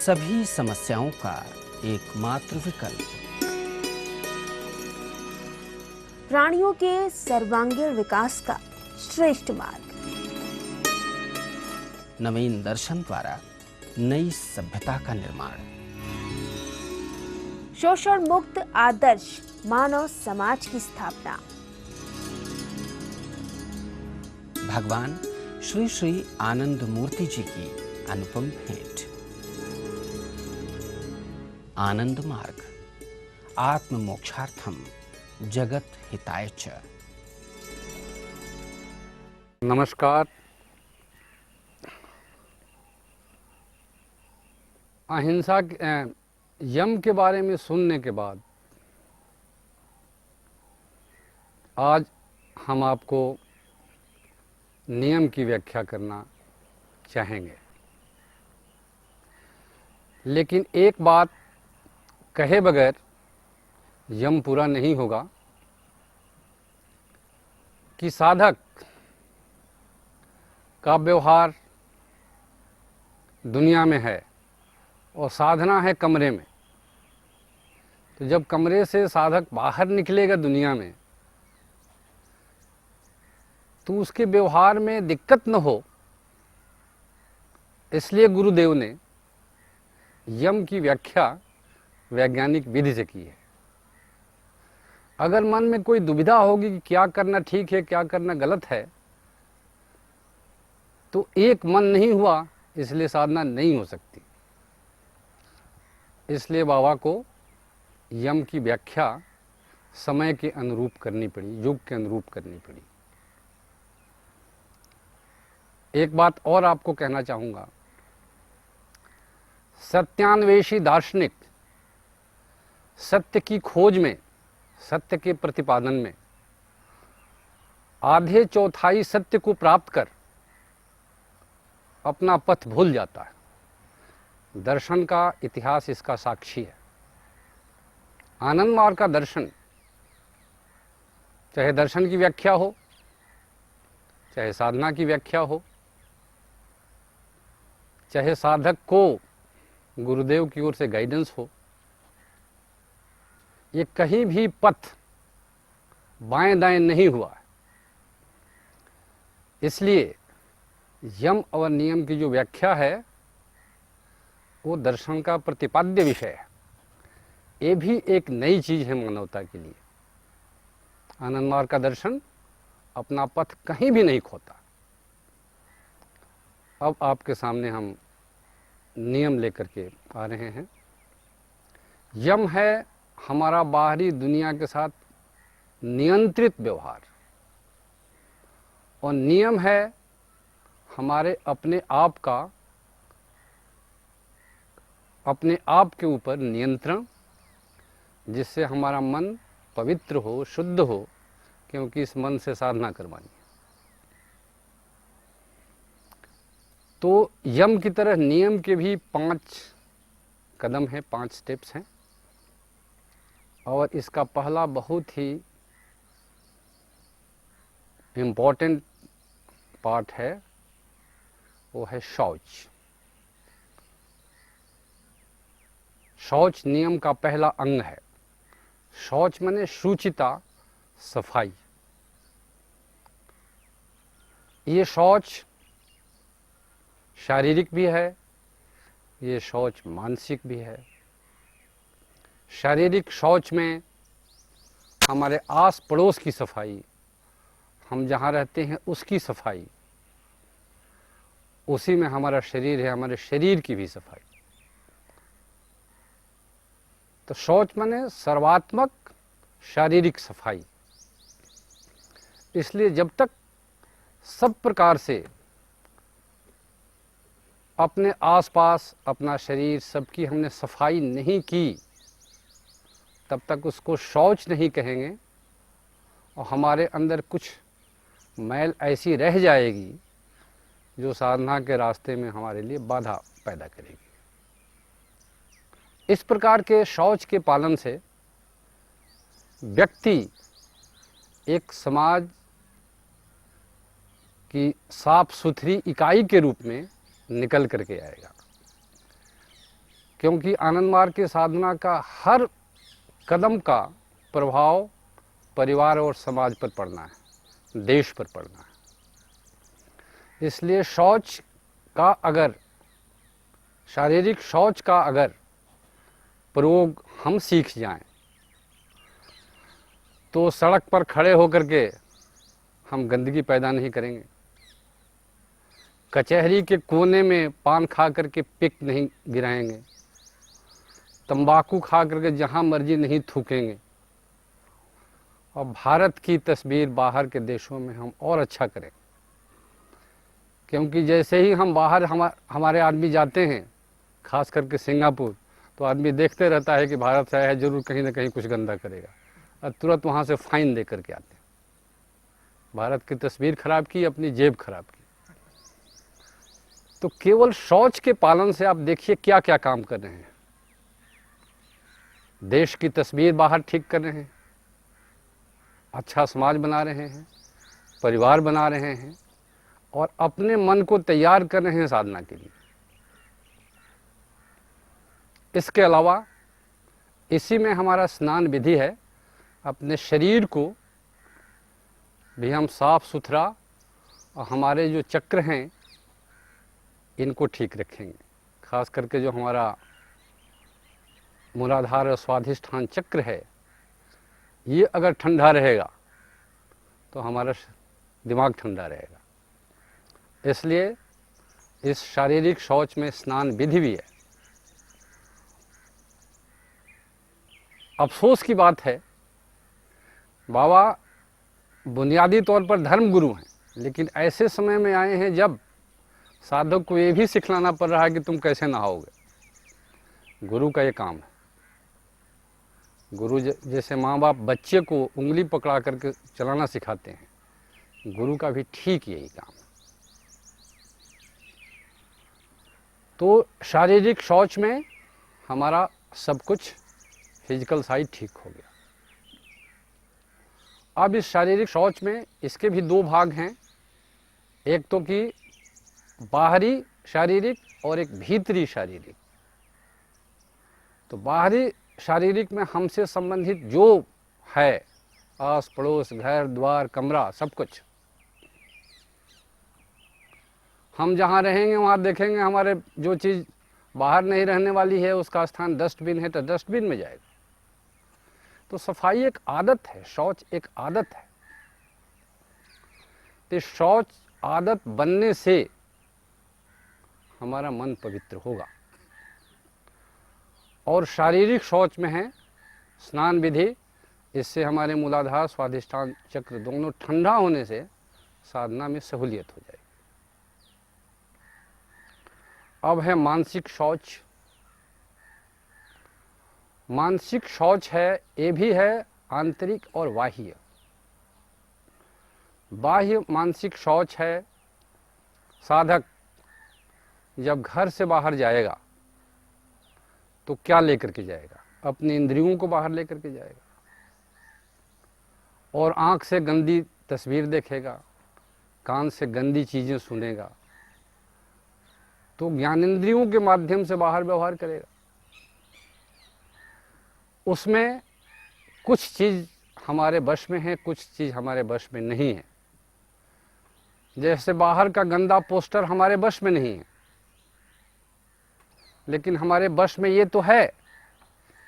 सभी समस्याओं का एकमात्र विकल्प। प्राणियों के सर्वांगीण विकास का श्रेष्ठ मार्ग। नवीन दर्शन द्वारा नई सभ्यता का निर्माण। शोषण मुक्त आदर्श मानव समाज की स्थापना। भगवान श्री श्री आनंद मूर्ति जी की अनुपम भेंट। आनंद मार्ग, आत्म मोक्षार्थम जगत हिताय च। नमस्कार। अहिंसा यम के बारे में सुनने के बाद आज हम आपको नियम की व्याख्या करना चाहेंगे। लेकिन एक बात कहे बगैर यम पूरा नहीं होगा कि साधक का व्यवहार दुनिया में है और साधना है कमरे में। तो जब कमरे से साधक बाहर निकलेगा दुनिया में तो उसके व्यवहार में दिक्कत न हो, इसलिए गुरुदेव ने यम की व्याख्या वैज्ञानिक विधि से की है। अगर मन में कोई दुविधा होगी कि क्या करना ठीक है क्या करना गलत है, तो एक मन नहीं हुआ इसलिए साधना नहीं हो सकती। इसलिए बाबा को यम की व्याख्या समय के अनुरूप करनी पड़ी, युग के अनुरूप करनी पड़ी। एक बात और आपको कहना चाहूँगा, सत्यान्वेषी दार्शनिक सत्य की खोज में, सत्य के प्रतिपादन में आधे चौथाई सत्य को प्राप्त कर अपना पथ भूल जाता है। दर्शन का इतिहास इसका साक्षी है। आनंद मार्ग का दर्शन, चाहे दर्शन की व्याख्या हो, चाहे साधना की व्याख्या हो, चाहे साधक को गुरुदेव की ओर से गाइडेंस हो, ये कहीं भी पथ बाएं दाएं नहीं हुआ है। इसलिए यम और नियम की जो व्याख्या है वो दर्शन का प्रतिपाद्य विषय है। ये भी एक नई चीज है मानवता के लिए। आनंद मार्ग का दर्शन अपना पथ कहीं भी नहीं खोता। अब आपके सामने हम नियम लेकर के आ रहे हैं। यम है हमारा बाहरी दुनिया के साथ नियंत्रित व्यवहार, और नियम है हमारे अपने आप का, अपने आप के ऊपर नियंत्रण, जिससे हमारा मन पवित्र हो, शुद्ध हो, क्योंकि इस मन से साधना करवानी है। तो यम की तरह नियम के भी 5 कदम हैं, 5 स्टेप्स हैं, और इसका पहला बहुत ही इम्पोर्टेंट पार्ट है, वो है शौच। शौच नियम का पहला अंग है। शौच माने शुचिता, सफाई। ये शौच शारीरिक भी है, ये शौच मानसिक भी है। शारीरिक शौच में हमारे आस पड़ोस की सफाई, हम जहाँ रहते हैं उसकी सफाई, उसी में हमारा शरीर है, हमारे शरीर की भी सफाई। तो शौच माने सर्वात्मक शारीरिक सफाई। इसलिए जब तक सब प्रकार से अपने आसपास, अपना शरीर, सबकी हमने सफाई नहीं की, तब तक उसको शौच नहीं कहेंगे, और हमारे अंदर कुछ मैल ऐसी रह जाएगी जो साधना के रास्ते में हमारे लिए बाधा पैदा करेगी। इस प्रकार के शौच के पालन से व्यक्ति एक समाज की साफ सुथरी इकाई के रूप में निकल करके आएगा। क्योंकि आनंद मार्ग की साधना का हर कदम का प्रभाव परिवार और समाज पर पड़ना है, देश पर पड़ना है। इसलिए शौच का अगर, शारीरिक शौच का अगर प्रयोग हम सीख जाएं तो सड़क पर खड़े होकर के हम गंदगी पैदा नहीं करेंगे, कचहरी के कोने में पान खा करके पिक नहीं गिराएंगे, तंबाकू खा करके जहाँ मर्जी नहीं थूकेंगे, और भारत की तस्वीर बाहर के देशों में हम और अच्छा करें। क्योंकि जैसे ही हम बाहर हमारे आदमी जाते हैं, खास करके सिंगापुर, तो आदमी देखते रहता है कि भारत से आया है, जरूर कहीं ना कहीं कुछ गंदा करेगा, और तुरंत वहाँ से फाइन दे करके आते हैं। भारत की तस्वीर खराब की, अपनी जेब खराब की। तो केवल शौच के पालन से आप देखिए क्या क्या काम कर रहे हैं। देश की तस्वीर बाहर ठीक कर रहे हैं, अच्छा समाज बना रहे हैं, परिवार बना रहे हैं, और अपने मन को तैयार कर रहे हैं साधना के लिए। इसके अलावा इसी में हमारा स्नान विधि है। अपने शरीर को भी हम साफ सुथरा, और हमारे जो चक्र हैं इनको ठीक रखेंगे। खास करके जो हमारा मूलाधार और स्वाधिष्ठान चक्र है, ये अगर ठंडा रहेगा तो हमारा दिमाग ठंडा रहेगा। इसलिए इस शारीरिक शौच में स्नान विधि भी है। अफसोस की बात है, बाबा बुनियादी तौर पर धर्म गुरु हैं, लेकिन ऐसे समय में आए हैं जब साधक को ये भी सिखलाना पड़ रहा है कि तुम कैसे नहाओगे। गुरु का ये काम है। गुरु जैसे माँ बाप बच्चे को उंगली पकड़ा करके चलाना सिखाते हैं, गुरु का भी ठीक यही काम है। तो शारीरिक शौच में हमारा सब कुछ फिजिकल साइड ठीक हो गया। अब इस शारीरिक शौच में इसके भी दो भाग हैं, एक तो कि बाहरी शारीरिक और एक भीतरी शारीरिक। तो बाहरी शारीरिक में हमसे संबंधित जो है, आस पड़ोस, घर द्वार, कमरा, सब कुछ हम जहाँ रहेंगे वहाँ देखेंगे हमारे जो चीज़ बाहर नहीं रहने वाली है उसका स्थान डस्टबिन है तो डस्टबिन में जाएगा। तो सफाई एक आदत है, शौच एक आदत है। तो शौच आदत बनने से हमारा मन पवित्र होगा। और शारीरिक शौच में है स्नान विधि, इससे हमारे मूलाधार स्वाधिष्ठान चक्र दोनों ठंडा होने से साधना में सहूलियत हो जाएगी। अब है मानसिक शौच। मानसिक शौच है, ये भी है आंतरिक और बाह्य। बाह्य मानसिक शौच है, साधक जब घर से बाहर जाएगा तो क्या लेकर के जाएगा? अपनी इंद्रियों को बाहर लेकर के जाएगा, और आँख से गंदी तस्वीर देखेगा, कान से गंदी चीज़ें सुनेगा, तो ज्ञानेंद्रियों के माध्यम से बाहर व्यवहार करेगा। उसमें कुछ चीज़ हमारे वश में है, कुछ चीज़ हमारे वश में नहीं है। जैसे बाहर का गंदा पोस्टर हमारे वश में नहीं है, लेकिन हमारे वश में ये तो है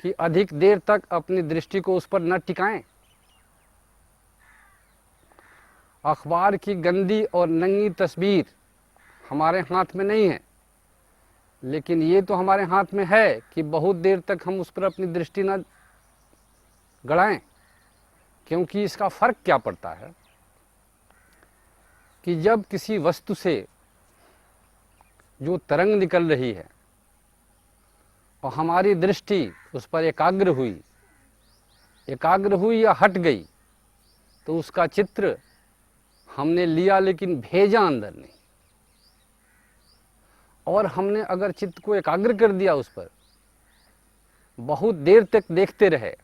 कि अधिक देर तक अपनी दृष्टि को उस पर न टिकाएं। अखबार की गंदी और नंगी तस्वीर हमारे हाथ में नहीं है, लेकिन ये तो हमारे हाथ में है कि बहुत देर तक हम उस पर अपनी दृष्टि न गड़ाएं। क्योंकि इसका फर्क क्या पड़ता है कि जब किसी वस्तु से जो तरंग निकल रही है और हमारी दृष्टि उस पर एकाग्र हुई या हट गई, तो उसका चित्र हमने लिया लेकिन भेजा अंदर नहीं। और हमने अगर चित्त को एकाग्र कर दिया, उस पर बहुत देर तक देखते रहे,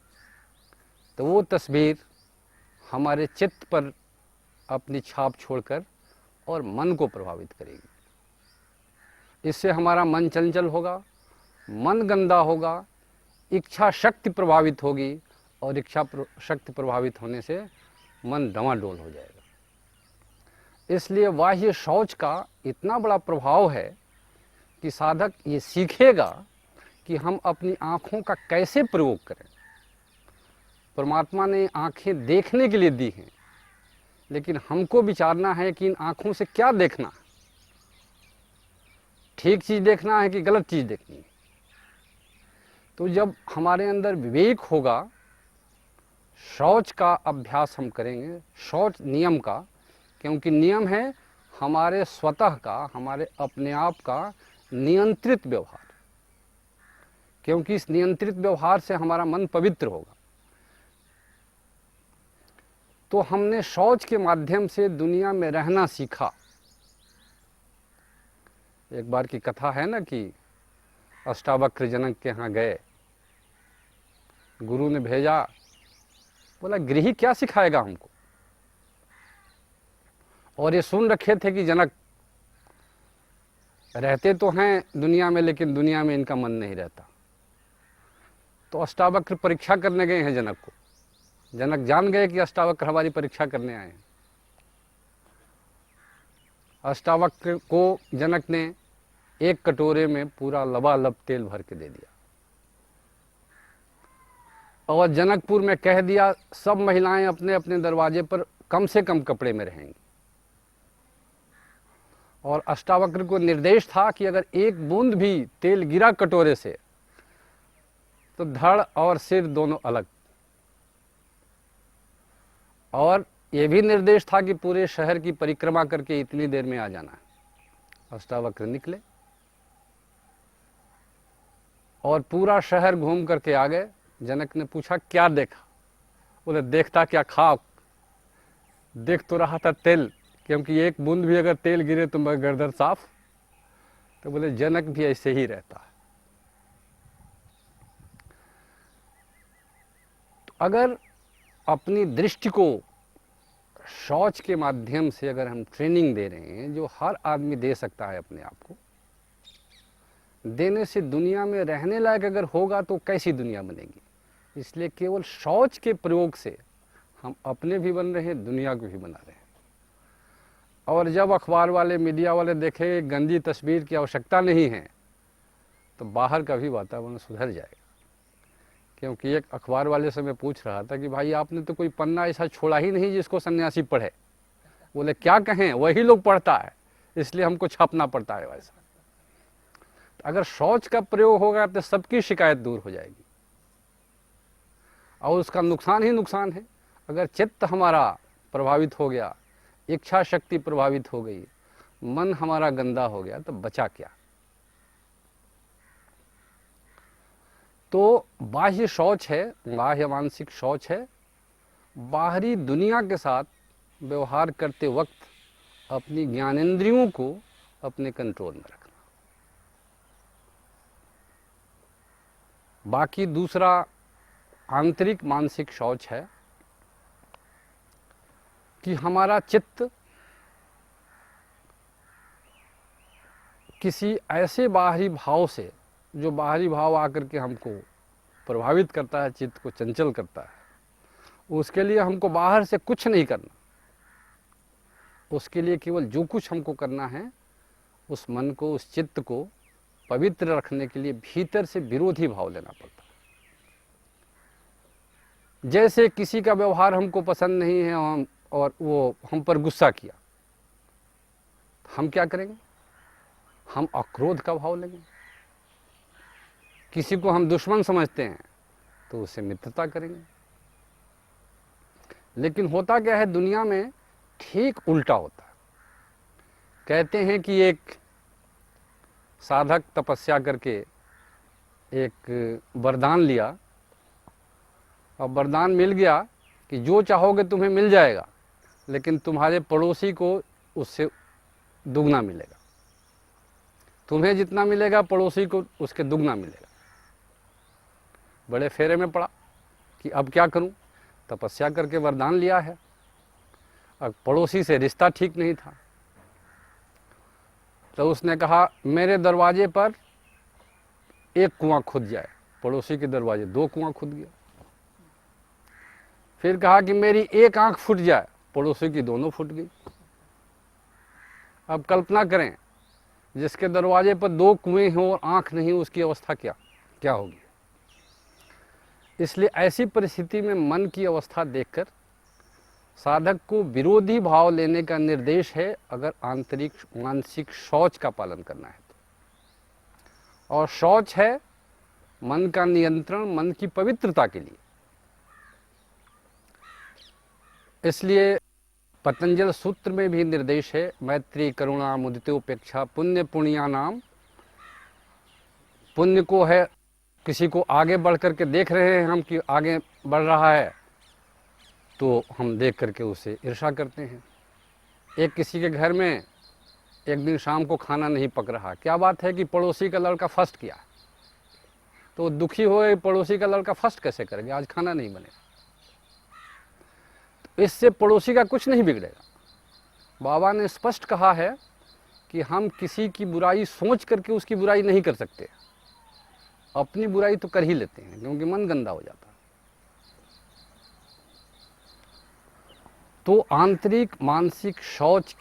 तो वो तस्वीर हमारे चित्त पर अपनी छाप छोड़कर और मन को प्रभावित करेगी। इससे हमारा मन चंचल होगा, मन गंदा होगा, इच्छा शक्ति प्रभावित होगी, और इच्छा शक्ति प्रभावित होने से मन डवाडोल हो जाएगा। इसलिए बाह्य शौच का इतना बड़ा प्रभाव है कि साधक ये सीखेगा कि हम अपनी आँखों का कैसे प्रयोग करें। परमात्मा ने आँखें देखने के लिए दी हैं, लेकिन हमको विचारना है कि इन आँखों से क्या देखना है, ठीक चीज़ देखना है कि गलत चीज़ देखनी है। तो जब हमारे अंदर विवेक होगा, शौच का अभ्यास हम करेंगे, शौच नियम का, क्योंकि नियम है हमारे स्वतः का, हमारे अपने आप का नियंत्रित व्यवहार, क्योंकि इस नियंत्रित व्यवहार से हमारा मन पवित्र होगा। तो हमने शौच के माध्यम से दुनिया में रहना सीखा। एक बार की कथा है ना कि अष्टावक्र जनक के यहाँ गए, गुरु ने भेजा, बोला गृही क्या सिखाएगा हमको। और ये सुन रखे थे कि जनक रहते तो हैं दुनिया में, लेकिन दुनिया में इनका मन नहीं रहता। तो अष्टावक्र परीक्षा करने गए हैं जनक को। जनक जान गए कि अष्टावक्र हमारी परीक्षा करने आए हैं। अष्टावक्र को जनक ने एक कटोरे में पूरा लबालब तेल भर के दे दिया, और जनकपुर में कह दिया सब महिलाएं अपने अपने दरवाजे पर कम से कम कपड़े में रहेंगी। और अष्टावक्र को निर्देश था कि अगर एक बूंद भी तेल गिरा कटोरे से तो धड़ और सिर दोनों अलग। और यह भी निर्देश था कि पूरे शहर की परिक्रमा करके इतनी देर में आ जाना है। अष्टावक्र निकले और पूरा शहर घूम करके आ गए। जनक ने पूछा क्या देखा? बोले देखता क्या, खाक देख तो रहा था तेल, क्योंकि एक बूंद भी अगर तेल गिरे तो गर्दन साफ। तो बोले जनक भी ऐसे ही रहता है। तो अगर अपनी दृष्टि को शौच के माध्यम से अगर हम ट्रेनिंग दे रहे हैं, जो हर आदमी दे सकता है अपने आप को, देने से दुनिया में रहने लायक अगर होगा तो कैसी दुनिया बनेगी। इसलिए केवल शौच के प्रयोग से हम अपने भी बन रहे हैं, दुनिया को भी बना रहे हैं। और जब अखबार वाले, मीडिया वाले देखें गंदी तस्वीर की आवश्यकता नहीं है, तो बाहर का भी वातावरण सुधर जाएगा। क्योंकि एक अखबार वाले से मैं पूछ रहा था कि भाई आपने तो कोई पन्ना ऐसा छोड़ा ही नहीं जिसको सन्यासी पढ़े। बोले क्या कहें, वही लोग पढ़ता है, इसलिए हमको छापना पड़ता है वैसा। तो अगर शौच का प्रयोग होगा तो सबकी शिकायत दूर हो जाएगी, और उसका नुकसान ही नुकसान है। अगर चित्त हमारा प्रभावित हो गया, इच्छा शक्ति प्रभावित हो गई, मन हमारा गंदा हो गया, तो बचा क्या। तो बाह्य शौच है, बाह्य मानसिक शौच है, बाहरी दुनिया के साथ व्यवहार करते वक्त अपनी ज्ञानेंद्रियों को अपने कंट्रोल में रखना। बाकी दूसरा आंतरिक मानसिक शौच है कि हमारा चित्त किसी ऐसे बाहरी भाव से, जो बाहरी भाव आकर के हमको प्रभावित करता है, चित्त को चंचल करता है, उसके लिए हमको बाहर से कुछ नहीं करना। उसके लिए केवल जो कुछ हमको करना है, उस मन को, उस चित्त को पवित्र रखने के लिए भीतर से विरोधी भाव लेना पड़ता है। जैसे किसी का व्यवहार हमको पसंद नहीं है और वो हम पर गुस्सा किया, हम क्या करेंगे? हम अक्रोध का भाव लेंगे। किसी को हम दुश्मन समझते हैं तो उससे मित्रता करेंगे। लेकिन होता क्या है दुनिया में, ठीक उल्टा होता है। कहते हैं कि एक साधक तपस्या करके एक वरदान लिया, और वरदान मिल गया कि जो चाहोगे तुम्हें मिल जाएगा, लेकिन तुम्हारे पड़ोसी को उससे दुगना मिलेगा। तुम्हें जितना मिलेगा पड़ोसी को उसके दुगना मिलेगा। बड़े फेरे में पड़ा कि अब क्या करूं, तपस्या करके वरदान लिया है, अब पड़ोसी से रिश्ता ठीक नहीं था। तो उसने कहा मेरे दरवाजे पर एक कुआं खुद जाए, पड़ोसी के दरवाजे 2 कुआं खुद गया। फिर कहा कि मेरी एक आंख फूट जाए, पड़ोसी की दोनों फूट गई। अब कल्पना करें, जिसके दरवाजे पर 2 कुएं हों और आंख नहीं, उसकी अवस्था क्या होगी। इसलिए ऐसी परिस्थिति में मन की अवस्था देखकर साधक को विरोधी भाव लेने का निर्देश है, अगर आंतरिक मानसिक शौच का पालन करना है तो। और शौच है मन का नियंत्रण, मन की पवित्रता के लिए। इसलिए पतंजल सूत्र में भी निर्देश है, मैत्री करुणा मुदितोपेक्षा पुण्य पुण्या नाम। पुण्य को है, किसी को आगे बढ़ करके देख रहे हैं हम कि आगे बढ़ रहा है, तो हम देख करके उसे ईर्ष्या करते हैं। एक किसी के घर में एक दिन शाम को खाना नहीं पक रहा, क्या बात है कि पड़ोसी का लड़का फर्स्ट किया, तो दुखी हुए, पड़ोसी का लड़का फर्स्ट कैसे करेंगे, आज खाना नहीं बनेगा। तो इससे पड़ोसी का कुछ नहीं बिगड़ेगा। बाबा ने स्पष्ट कहा है कि हम किसी की बुराई सोच करके उसकी बुराई नहीं कर सकते, अपनी बुराई तो कर ही लेते हैं, क्योंकि मन गंदा हो जाता है। तो आंतरिक मानसिक शौच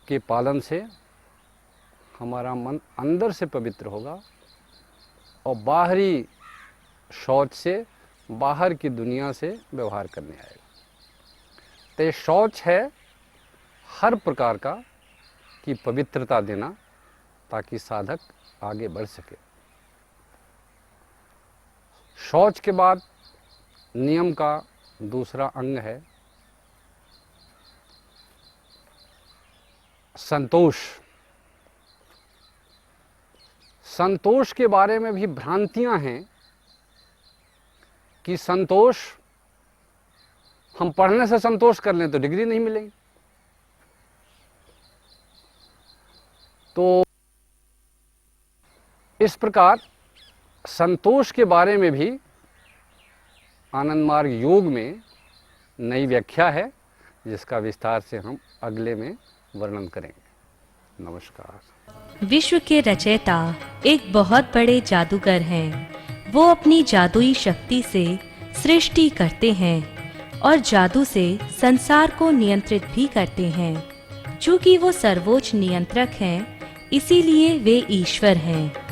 के पालन से हमारा मन अंदर से पवित्र होगा और बाहरी शौच से, बाहर की दुनिया से व्यवहार करने आएगा। तो शौच है हर प्रकार का की पवित्रता देना, ताकि साधक आगे बढ़ सके। शौच के बाद नियम का दूसरा अंग है संतोष। संतोष के बारे में भी भ्रांतियां हैं कि संतोष, हम पढ़ने से संतोष कर लें तो डिग्री नहीं मिलेगी। तो इस प्रकार संतोष के बारे में भी आनंद मार्ग योग में नई व्याख्या है, जिसका विस्तार से हम अगले में वर्णन करेंगे। नमस्कार। विश्व के रचयिता एक बहुत बड़े जादूगर हैं। वो अपनी जादुई शक्ति से सृष्टि करते हैं और जादू से संसार को नियंत्रित भी करते हैं। चूँकि वो सर्वोच्च नियंत्रक हैं, इसीलिए वे ईश्वर हैं।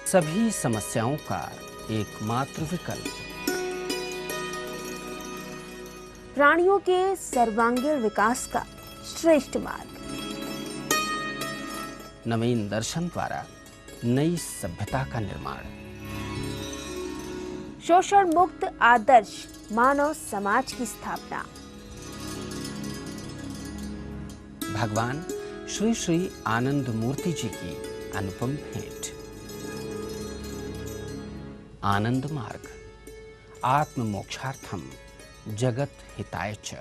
सभी समस्याओं का एकमात्र विकल्प। प्राणियों के सर्वांगीण विकास का श्रेष्ठ मार्ग। नवीन दर्शन द्वारा नई सभ्यता का निर्माण। शोषण मुक्त आदर्श मानव समाज की स्थापना। भगवान श्री श्री आनंद मूर्ति जी की अनुपम भेंट। आनंद मार्ग, आत्म मोक्षार्थम जगत हिताय च।